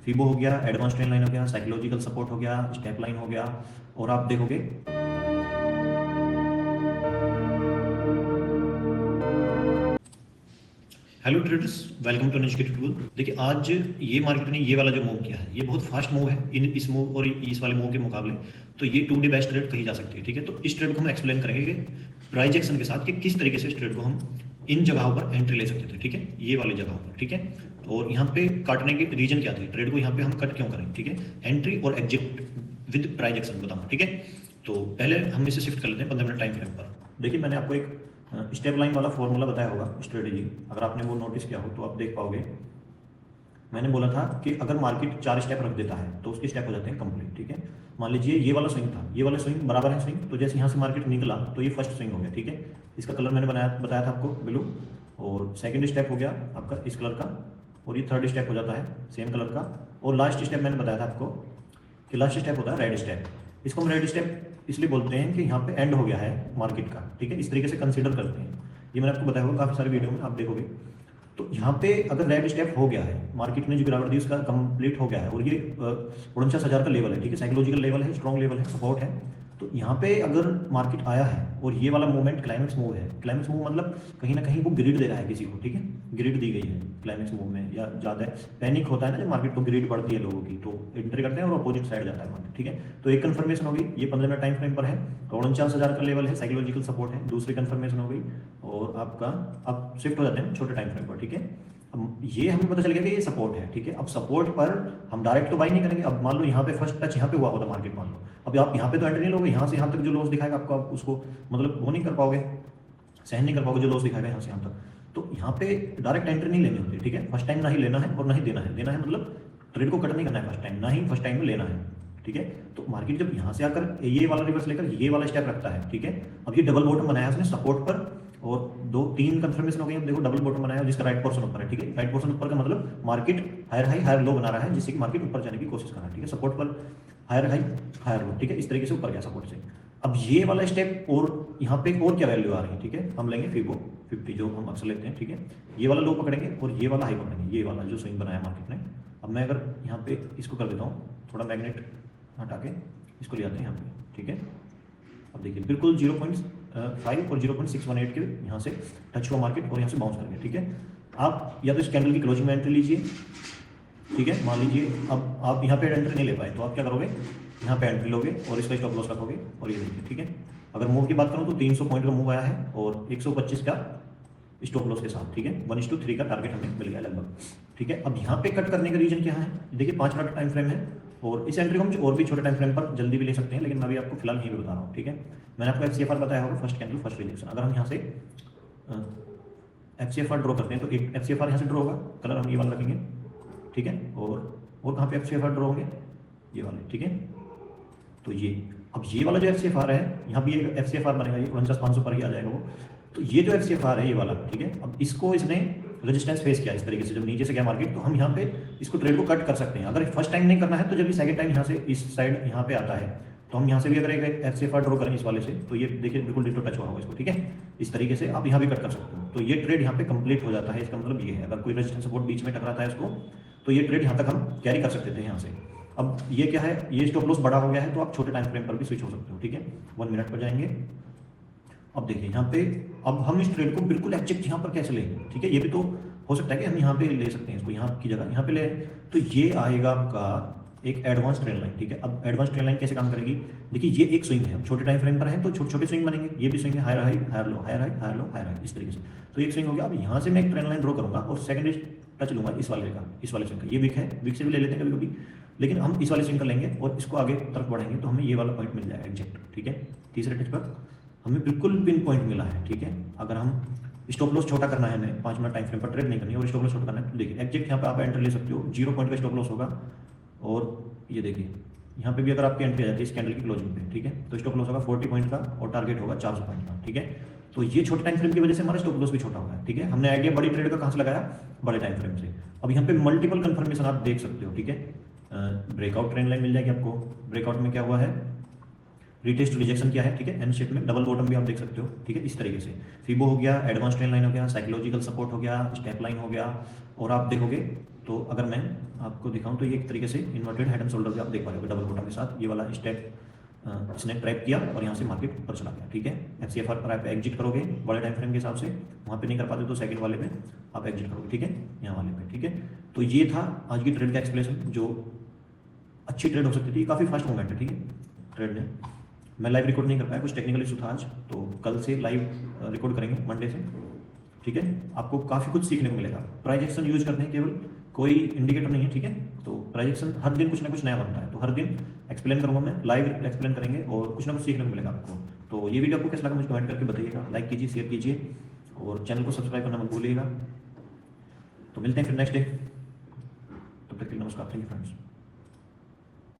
फिबो हो गया, advance trend line हो गया, साइकोलॉजिकल सपोर्ट हो गया, स्टेप लाइन हो गया, और आप देखोगे hello traders, welcome to educated tool. देखिए आज ये मार्केट ने ये वाला जो मूव किया है ये बहुत फास्ट मूव है इन इस मूव और इस वाले मूव के मुकाबले। तो ये 2 डे बेस्ट ट्रेड कही जा सकती है, ठीक है। तो इस ट्रेड को हम एक्सप्लेन करेंगे कि प्राइस एक्शन के साथ कि किस तरीके से इस ट्रेड को हम इन जगहों पर एंट्री ले सकते थे, ठीक है, ये वाली जगहों पर, ठीक है। और यहाँ पे काटने के रीजन क्या थे, ट्रेड को यहाँ पे हम कट क्यों करें, ठीक है। एंट्री और एग्जिट विद प्राइस एक्शन बताऊँ, ठीक है। तो पहले हम इसे शिफ्ट कर लेते हैं 15 मिनट टाइम फ्रेम पर। देखिए मैंने आपको एक स्टेप लाइन वाला फॉर्मूला बताया होगा, स्ट्रेटेजी, अगर आपने वो नोटिस किया हो तो आप देख पाओगे। मैंने बोला था कि अगर मार्केट 4 स्टेप रख देता है तो उसके स्टेप हो जाते हैं कंप्लीट, ठीक है। मान लीजिए ये वाला स्विंग था, ये वाला स्विंग बराबर है स्विंग, तो जैसे यहाँ से मार्केट निकला तो ये फर्स्ट स्विंग हो गया, ठीक है। इसका कलर मैंने बताया था आपको ब्लू, और सेकेंड स्टेप हो गया आपका इस कलर का, और ये थर्ड स्टेप हो जाता है सेम कलर का, और लास्ट स्टेप मैंने बताया था आपको कि लास्ट स्टेप होता है रेड स्टेप। इसको हम रेड स्टेप इसलिए बोलते हैं कि यहाँ पे एंड हो गया है मार्केट का, ठीक है। इस तरीके से कंसीडर करते हैं, ये मैंने आपको बताया होगा काफ़ी सारी वीडियो में, आप देखोगे। तो यहाँ पे अगर रेड स्टेप हो गया है, मार्केट ने जो गिरावट दी उसका कंप्लीट हो गया है, और ये 49,000 का लेवल है, ठीक है, साइकोलॉजिकल लेवल है, स्ट्रॉन्ग लेवल है, सपोर्ट है। तो यहाँ पे अगर मार्केट आया है और ये वाला मूवमेंट क्लाइमेक्स मूव है, क्लाइमेक्स मूव मतलब कहीं ना कहीं वो ग्रिड दे रहा है किसी को, ठीक है, ग्रिड दी गई है क्लाइमेक्स मूव में, या ज़्यादा पैनिक होता है ना जब मार्केट को, ग्रिड बढ़ती है लोगों की, तो एंट्री करते हैं और अपोजिट साइड जाता है मार्केट, ठीक है। तो एक कंफर्मेशन होगी, ये 15 मिनट टाइम फ्रेम पर है, 49,000 का लेवल है, साइकोलॉजिकल सपोर्ट है, दूसरी कंफर्मेशन हो गई, और आपका अब शिफ्ट हो जाते हैं छोटे टाइम फ्रेम पर, ठीक है। अब ये हमें पता चल गया कि ये सपोर्ट है, ठीक है। अब सपोर्ट पर हम डायरेक्ट तो बाई नहीं करेंगे। अब मान लो यहाँ पे फर्स्ट टच यहाँ पे हुआ होता मार्केट, मान लो अब आप यहाँ पे तो एंट्री नहीं लोगे, यहाँ से यहाँ तक जो लॉस दिखाएगा आपको, आप उसको मतलब वो नहीं कर पाओगे, सहन नहीं कर पाओगे जो लॉस दिखाएगा यहाँ से यहाँ तक। तो यहाँ पे डायरेक्ट एंट्री नहीं लेनी होती, ठीक है। फर्स्ट टाइम ना ही लेना है और ना ही देना है। देना है मतलब ट्रेड को कट नहीं करना है फर्स्ट टाइम, ना ही फर्स्ट टाइम में लेना है, ठीक है। तो मार्केट जब यहाँ से आकर ये वाला रिवर्स लेकर ये वाला स्टेप रखता है, ठीक है। अब ये डबल बॉटम बनाया उसने सपोर्ट पर, और 2-3 कंफर्मेशन हो गई। अब देखो डबल बॉटम बनाया जिसका राइट पोर्शन ऊपर है, ठीक है। राइट पोर्शन ऊपर का मतलब market higher high higher low बना रहा है, जिससे कि मार्केट ऊपर जाने की कोशिश कर रहा है, ठीक है। सपोर्ट पर हायर हाई हायर लो, ठीक है, इस तरीके से ऊपर गया सपोर्ट से। अब ये वाला स्टेप, और यहाँ पे और क्या वैल्यू आ रही है, ठीक है। हम लेंगे फिबो 50 जो हम अक्सर लेते हैं, ठीक है। ये वाला लो पकड़ेंगे और ये वाला हाई पकड़ेंगे, ये वाला जो स्विंग बनाया मार्केट ने। अब मैं अगर यहाँ पे इसको कर देता हूँ, थोड़ा मैग्नेट हटा के इसको ले आते हैं यहाँ पे, ठीक है। अब देखिए बिल्कुल 0.5 और 0.618 के यहाँ से टच हुआ मार्केट, और यहाँ से बाउंस कर गया, ठीक है। आप या तो इस कैंडल की क्लोजिंग में एंट्री लीजिए, ठीक है। मान लीजिए अब आप यहाँ पे एंट्री नहीं ले पाए, तो आप क्या करोगे, यहाँ पे एंट्री लोगे और इसका स्टॉप लॉस रखोगे, और ये देखिए, ठीक है। अगर मूव की बात करूँ तो 300 पॉइंट का मूव आया है और 125 का स्टॉप लॉस के साथ, ठीक है। 1:3 का टारगेट हमें मिल गया लगभग, ठीक है। अब यहाँ पे कट करने का रीजन क्या है, देखिए 5 मिनट टाइम फ्रेम है, और इस एंट्री को हम और भी छोटे टाइम फ्रेम पर जल्दी भी ले सकते हैं, लेकिन मैं अभी आपको फिलहाल यहीं पे बता रहा हूँ, ठीक है। मैंने आपको FCFR बताया होगा, फर्स्ट कैंडल फर्स्ट रिजेक्शन। अगर हम यहाँ से FCFR ड्रॉ करते हैं तो एक FCFR यहाँ से ड्रॉ होगा, कलर हम ये वाला रखेंगे, ठीक है। और कहाँ पे FCFR ड्रॉ होंगे, ये वाले, ठीक है। तो ये अब ये वाला जो FCFR है, यहाँ भी एक FCFR बनेगा, ये 49,500 पर ही आ जाएगा वो। तो ये जो FCFR है ये वाला, ठीक है। अब इसको इसने रेजिस्टेंस फेस किया इस तरीके से, जब नीचे से गया मार्केट, तो हम यहाँ पे इसको ट्रेड को कट कर सकते हैं। अगर फर्स्ट टाइम नहीं करना है तो जब भी सेकंड टाइम यहाँ से इस साइड यहाँ पे आता है, तो हम यहाँ से भी अगर एक FCFR ड्रॉ करें इस वाले से, तो ये देखिए बिल्कुल डिटो टच हुआ होगा इसको, ठीक है। इस तरीके से आप यहाँ भी कट कर सकते हो, तो ये ट्रेड यहाँ पे कंप्लीट हो जाता है। इसका मतलब ये है, अगर कोई रेजिस्टेंस सपोर्ट बीच में टकराता है उसको, तो ये ट्रेड यहाँ तक हम कैरी कर सकते थे यहाँ से। अब ये क्या है, ये स्टॉप लॉस बड़ा हो गया है, तो आप छोटे टाइम फ्रेम पर भी स्विच हो सकते हो, ठीक है। 1 मिनट पर जाएंगे। अब देखिए यहाँ पे, अब हम इस ट्रेड को बिल्कुल एग्जैक्ट यहाँ पर कैसे लेंगे, ठीक है। ये भी तो हो सकता है कि हम यहाँ पे ले सकते हैं इसको, यहाँ की जगह यहाँ पे ले, तो ये आएगा आपका एक एडवांस ट्रेंड लाइन, ठीक है। अब एडवांस ट्रेंड लाइन कैसे काम करेगी, देखिए ये एक स्विंग है, छोटे टाइम फ्रेम पर है तो छोटे छोटे स्विंग बनेंगे, ये भी स्विंग है, higher high higher low, higher high higher low, higher high, इस तरीके से। तो एक स्विंग हो गया। अब यहाँ से मैं एक ट्रेंड लाइन ड्रॉ करूँगा और सेकंड टच लूंगा इस वाले का, इस वाले स्विंग का। ये वीक है, वीक से भी ले लेते हैं कभी कभी, लेकिन हम इस वाले स्विंग कर लेंगे और इसको आगे तरफ बढ़ेंगे तो हमें ये वाला पॉइंट मिल जाएगा एग्जैक्ट, ठीक है। तीसरे टच पर हमें बिल्कुल पिन पॉइंट मिला है, ठीक है। अगर हम स्टॉप लॉस छोटा करना है, हमें 5 मिनट टाइम फ्रेम पर ट्रेड नहीं करनी है और स्टॉप लॉस छोटा करना है, तो देखिए एग्जैक्ट यहाँ पे आप एंट्री ले सकते हो, 0 पॉइंट का स्टॉप लॉस होगा। और ये देखिए यहाँ पे भी अगर आपकी एंट्री आ जाती है इस कैंडल की क्लोजिंग पे, ठीक है, तो स्टॉप लॉस होगा 40 पॉइंट का और टारगेट होगा 400 पॉइंट का, ठीक है। तो ये छोटे टाइम फ्रेम की वजह से हमारा स्टॉप लॉस भी छोटा होगा, ठीक है। हमने आइडिया बड़ी ट्रेड का कहाँ से लगाया, बड़े टाइम फ्रेम से। अब यहाँ पे मल्टीपल कंफर्मेशन आप देख सकते हो, ठीक है। ब्रेकआउट ट्रेंड लाइन मिल जाएगी आपको। ब्रेकआउट में क्या हुआ है, रिटेस्ट रिजेक्शन क्या है, ठीक है, एन शेप में डबल बॉटम भी आप देख सकते हो, ठीक है, इस तरीके से। फिबो हो गया, एडवांस ट्रेंड लाइन हो गया, साइकोलॉजिकल सपोर्ट हो गया, स्टेप लाइन हो गया। और आप देखोगे तो अगर मैं आपको दिखाऊं तो ये एक तरीके से इन्वर्टेड हेड एंड शोल्डर भी आप देख पा रहे हो डबल बॉटम के साथ। ये वाला स्टेप इसने ट्रैप किया और यहाँ से मार्केट ऊपर चला गया, ठीक है। एफसीएफआर पर आप एग्जिट करोगे बड़े टाइम फ्रेम के हिसाब से, वहाँ पे नहीं कर पाते तो सेकंड वाले पे आप एग्जिट करोगे, ठीक है, यहाँ वाले पे, ठीक है। तो ये था आज की ट्रेड का एक्सप्लेनेशन, जो अच्छी ट्रेड हो सकती थी, काफ़ी फास्ट मूवमेंट है, ठीक है, ट्रेड ने। मैं लाइव रिकॉर्ड नहीं कर पाया, कुछ टेक्निकल इशू था आज, तो कल से लाइव रिकॉर्ड करेंगे मंडे से, ठीक है। आपको काफ़ी कुछ सीखने को मिलेगा। प्राइस एक्शन यूज करते हैं केवल, कोई इंडिकेटर नहीं है, ठीक है। तो प्राइस एक्शन हर दिन कुछ ना कुछ नया बनता है, तो हर दिन एक्सप्लेन करूँगा मैं, लाइव एक्सप्लेन करेंगे और कुछ ना कुछ सीखने को मिलेगा आपको। तो ये वीडियो आपको कैसा लगा मुझे कमेंट करके बताइएगा, लाइक कीजिए, शेयर कीजिए और चैनल को सब्सक्राइब करना मत भूलिएगा। तो मिलते हैं फिर नेक्स्ट डे, तब तक के लिए नमस्कार, थैंक यू फ्रेंड्स।